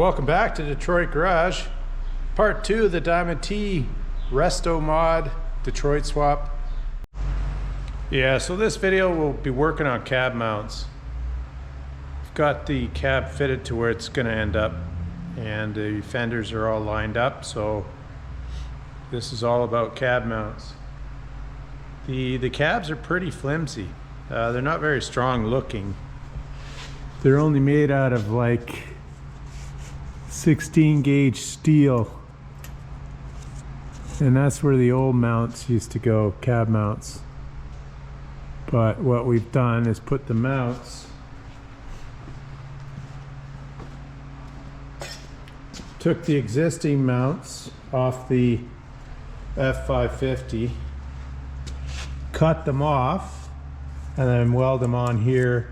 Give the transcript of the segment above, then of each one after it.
welcome back to Detroit Garage. Part 2 of the Diamond T Resto Mod Detroit swap. Yeah, so this video we'll be working on cab mounts. I've got the cab fitted to where it's going to end up, and the fenders are all lined up, so this is all about cab mounts. The cabs are pretty flimsy. They're not very strong looking. They're only made out of like 16 gauge steel, and that's where the old mounts used to go, cab mounts. But what we've done is put the mounts, took the existing mounts off the F550, cut them off, and then weld them on here,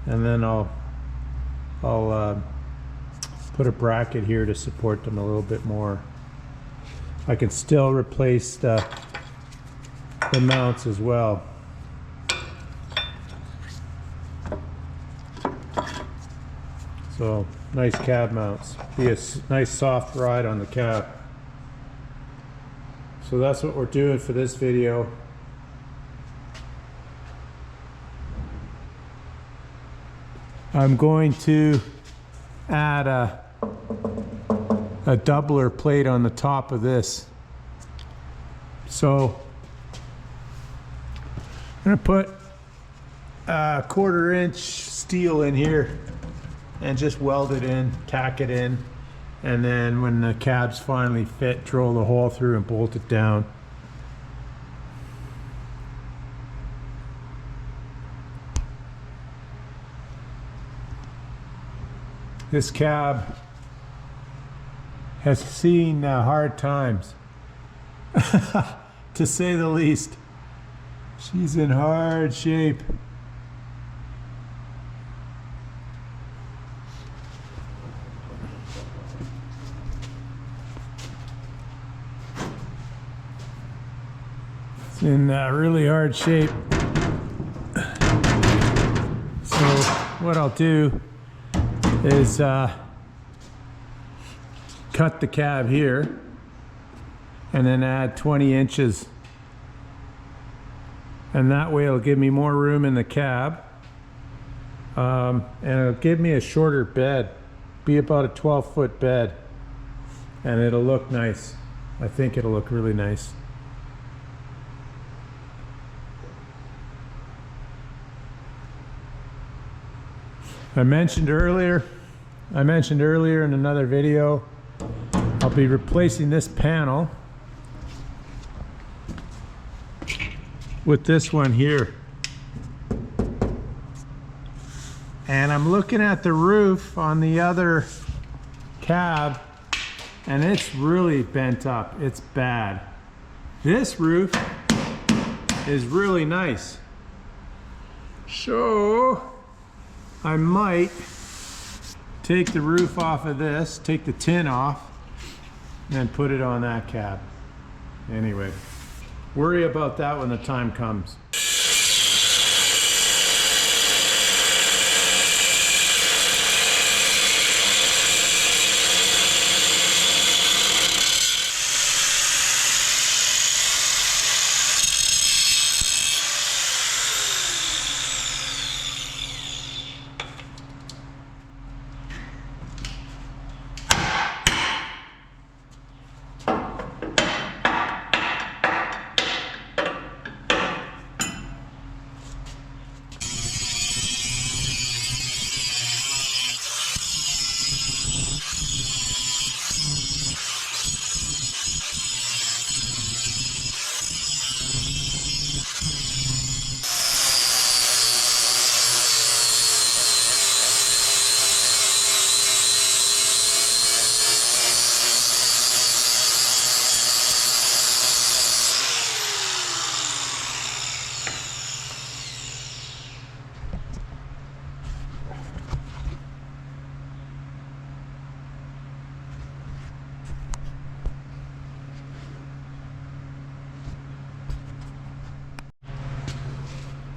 and then I'll put a bracket here to support them a little bit more. I can still replace the mounts as well. So nice cab mounts, be a nice soft ride on the cab. So that's what we're doing for this video. I'm going to add a doubler plate on the top of this. So I'm going to put a 1/4 inch steel in here and just weld it in, tack it in, and then when the cab's finally fit, drill the hole through and bolt it down. This cab has seen hard times, to say the least. She's in hard shape. It's in really hard shape. So what I'll do is cut the cab here and then add 20 inches, and that way it'll give me more room in the cab, and it'll give me a shorter bed, be about a 12-foot bed, and it'll look nice. I think it'll look really nice. I mentioned earlier in another video, I'll be replacing this panel with this one here. And I'm looking at the roof on the other cab, and it's really bent up. It's bad. This roof is really nice. So I might take the roof off of this, take the tin off, and put it on that cab. Anyway, worry about that when the time comes.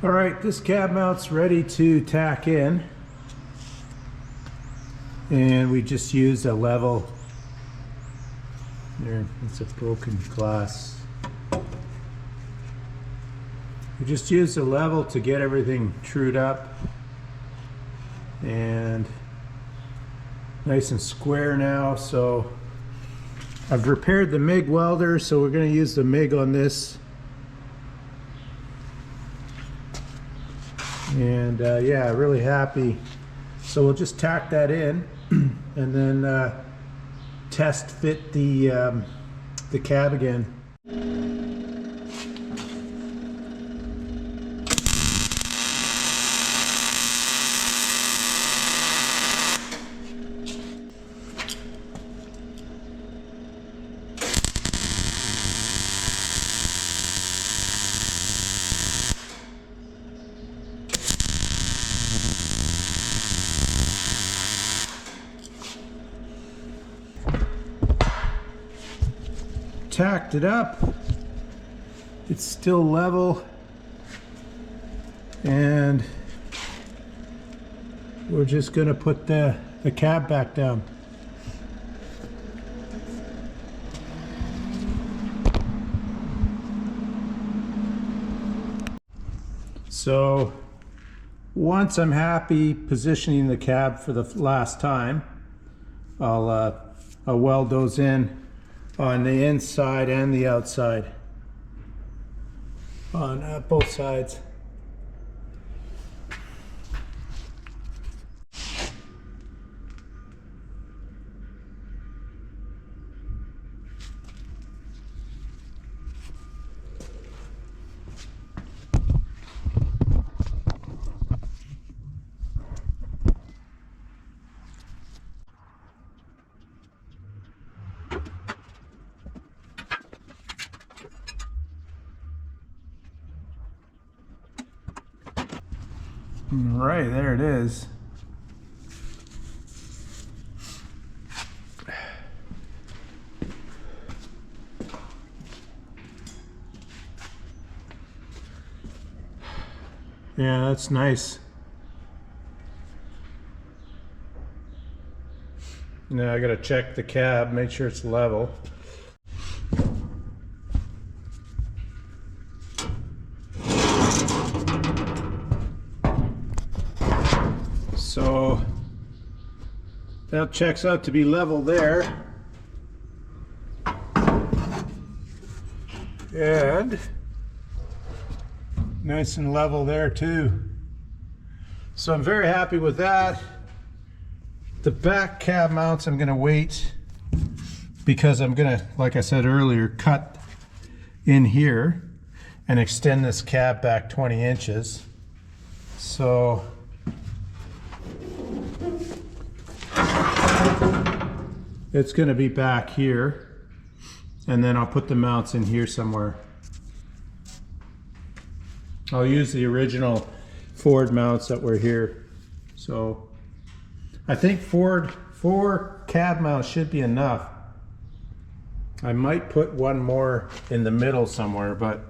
All right, this cab mount's ready to tack in. And we just use a level. There, it's a broken glass. We just use a level to get everything trued up and nice and square now. So I've repaired the MIG welder, so we're going to use the MIG on this. And yeah, really happy. So we'll just tack that in and then test fit the cab again. Tacked it up. It's still level, and we're just going to put the cab back down. So once I'm happy positioning the cab for the last time, I'll weld those in on the inside and the outside, on both sides. Right, there it is. Yeah, that's nice. Now I gotta check the cab, make sure it's level. So that checks out to be level there. And nice and level there too. So I'm very happy with that. The back cab mounts I'm gonna wait, because I'm gonna, like I said earlier, cut in here and extend this cab back 20 inches. So it's going to be back here, and then I'll put the mounts in here somewhere. I'll use the original Ford mounts that were here. So I think four cab mounts should be enough. I might put one more in the middle somewhere, but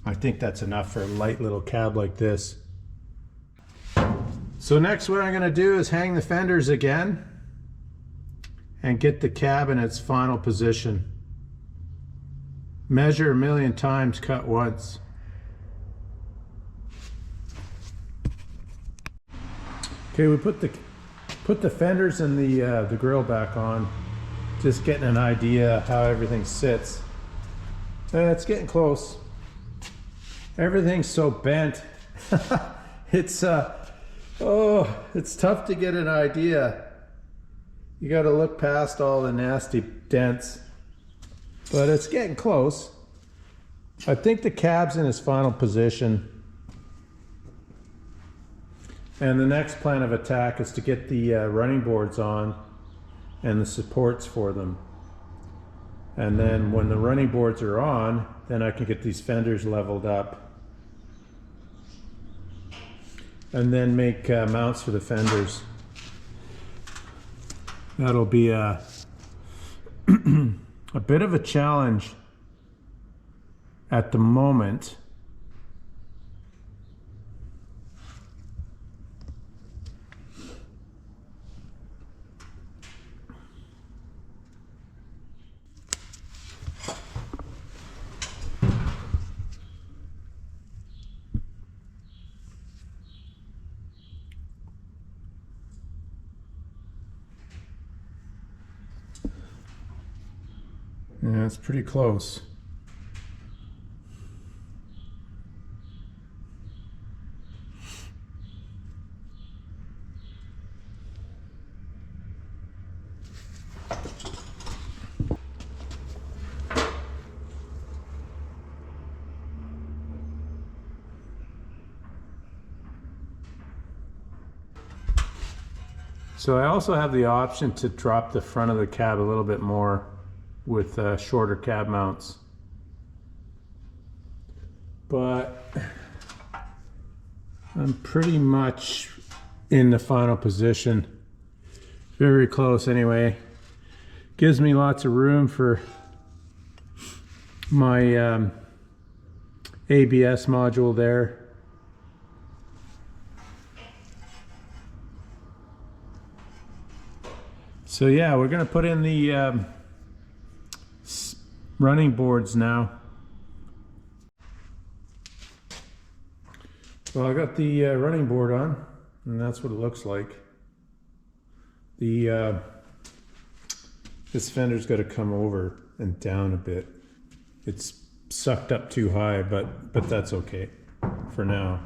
I think that's enough for a light little cab like this. So next, what I'm going to do is hang the fenders again and get the cab in its final position. Measure 1,000,000 times, cut once. Okay, we put the fenders and the grill back on, just getting an idea how everything sits. It's getting close. Everything's so bent. It's it's tough to get an idea. You got to look past all the nasty dents, but it's getting close. I think the cab's in its final position, and the next plan of attack is to get the running boards on and the supports for them. And then when the running boards are on, then I can get these fenders leveled up and then make mounts for the fenders. That'll be a bit of a challenge at the moment. Yeah, it's pretty close. So I also have the option to drop the front of the cab a little bit more with shorter cab mounts. But I'm pretty much in the final position. Very close anyway. Gives me lots of room for my ABS module there. So yeah, we're gonna put in the running boards now. Well, I got the running board on, and that's what it looks like. The this fender's got to come over and down a bit. It's sucked up too high, but that's okay for now.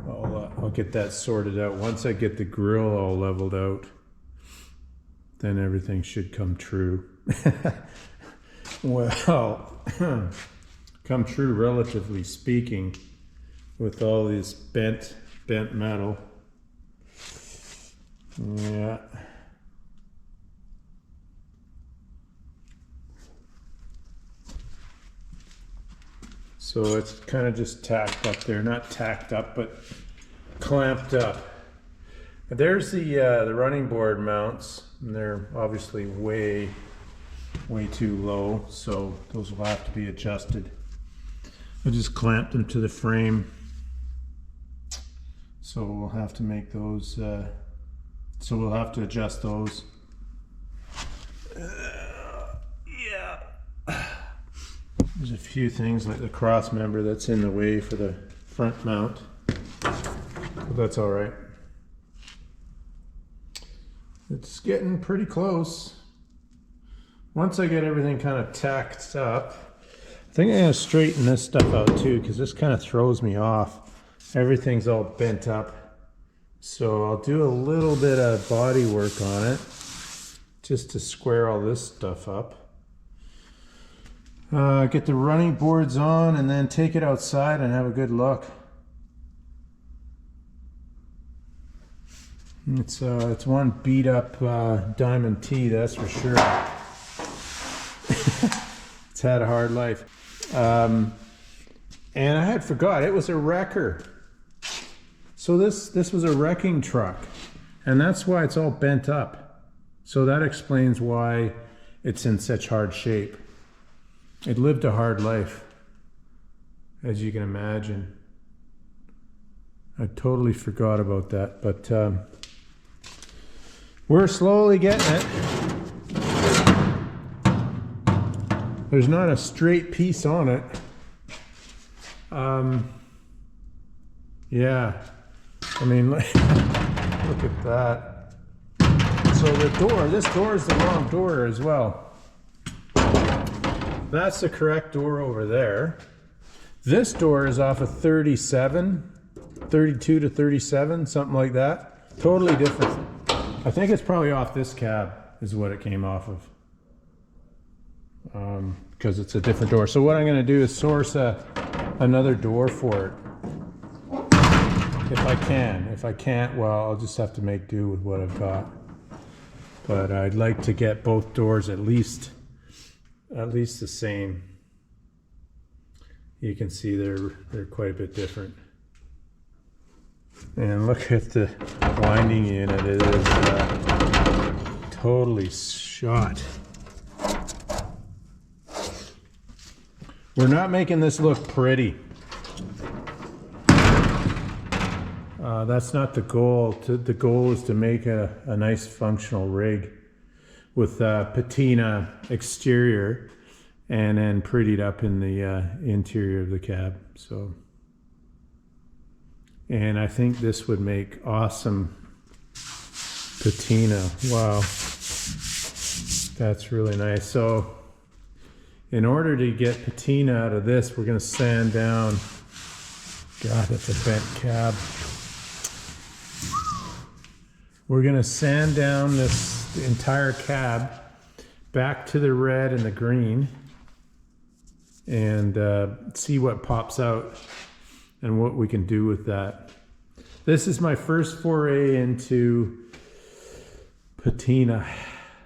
I'll get that sorted out. Once I get the grill all leveled out, then everything should come true. Well, come true relatively speaking, with all this bent metal. Yeah. So it's kind of just tacked up there, not tacked up, but clamped up. There's the running board mounts, and they're obviously way too low, so those will have to be adjusted. I just clamped them to the frame, so we'll have to make those. So we'll have to adjust those. Yeah. There's a few things like the cross member that's in the way for the front mount, but that's all right. It's getting pretty close. Once I get everything kind of tacked up, I think I'm gonna straighten this stuff out too, because this kind of throws me off. Everything's all bent up. So I'll do a little bit of body work on it, just to square all this stuff up. Get the running boards on and then take it outside and have a good look. It's one beat up Diamond T, that's for sure. It's had a hard life. And I had forgot, it was a wrecker. So this was a wrecking truck, and that's why it's all bent up. So that explains why it's in such hard shape. It lived a hard life, as you can imagine. I totally forgot about that, but we're slowly getting it. There's not a straight piece on it. Yeah, I mean, look at that. So the door, this door is the wrong door as well. That's the correct door over there. This door is off of 37, 32 to 37, something like that. Totally different. I think it's probably off this cab is what it came off of. Because it's a different door. So what I'm going to do is source another door for it. If I can. If I can't, well, I'll just have to make do with what I've got. But I'd like to get both doors at least the same. You can see they're quite a bit different. And look at the winding unit. It is totally shot. We're not making this look pretty. That's not the goal. The goal is to make a nice functional rig with patina exterior and then prettied up in the interior of the cab. So, and I think this would make awesome patina. Wow. That's really nice. So in order to get patina out of this, we're going to sand down. God, that's a bent cab. We're going to sand down this entire cab back to the red and the green and see what pops out and what we can do with that. This is my first foray into patina.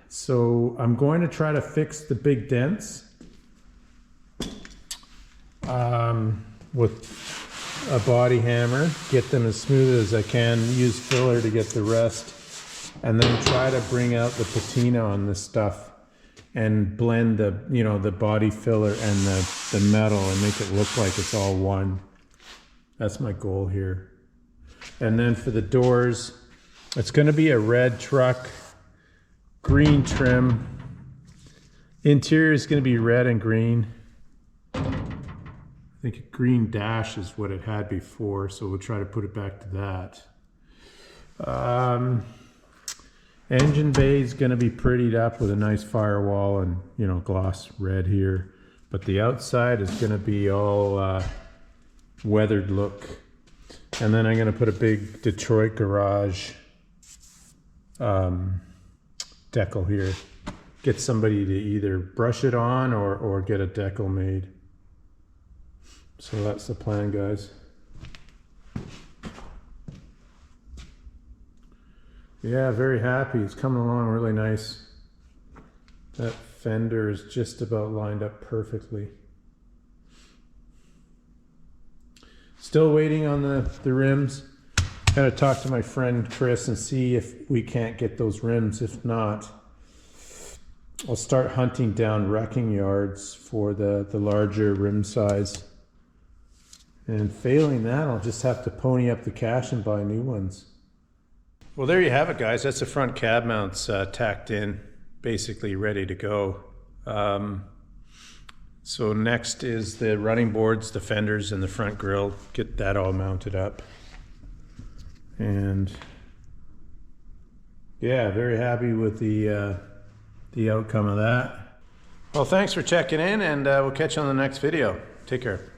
So I'm going to try to fix the big dents with a body hammer, get them as smooth as I can, use filler to get the rest, and then try to bring out the patina on this stuff and blend the, you know, the body filler and the metal and make it look like it's all one. That's my goal here. And then for the doors, it's going to be a red truck, green trim. Interior is going to be red and green. I think a green dash is what it had before, so we'll try to put it back to that. Engine bay is going to be prettied up with a nice firewall and, you know, gloss red here. But the outside is going to be all weathered look. And then I'm going to put a big Detroit garage decal here. Get somebody to either brush it on or get a decal made. So that's the plan, guys. Yeah, very happy. It's coming along really nice. That fender is just about lined up perfectly. Still waiting on the rims. Gotta talk to my friend Chris and see if we can't get those rims. If not, I'll start hunting down wrecking yards for the larger rim size. And failing that, I'll just have to pony up the cash and buy new ones. Well, there you have it, guys. That's the front cab mounts tacked in, basically ready to go. So next is the running boards, the fenders, and the front grille. Get that all mounted up. And yeah, very happy with the outcome of that. Well, thanks for checking in, and we'll catch you on the next video. Take care.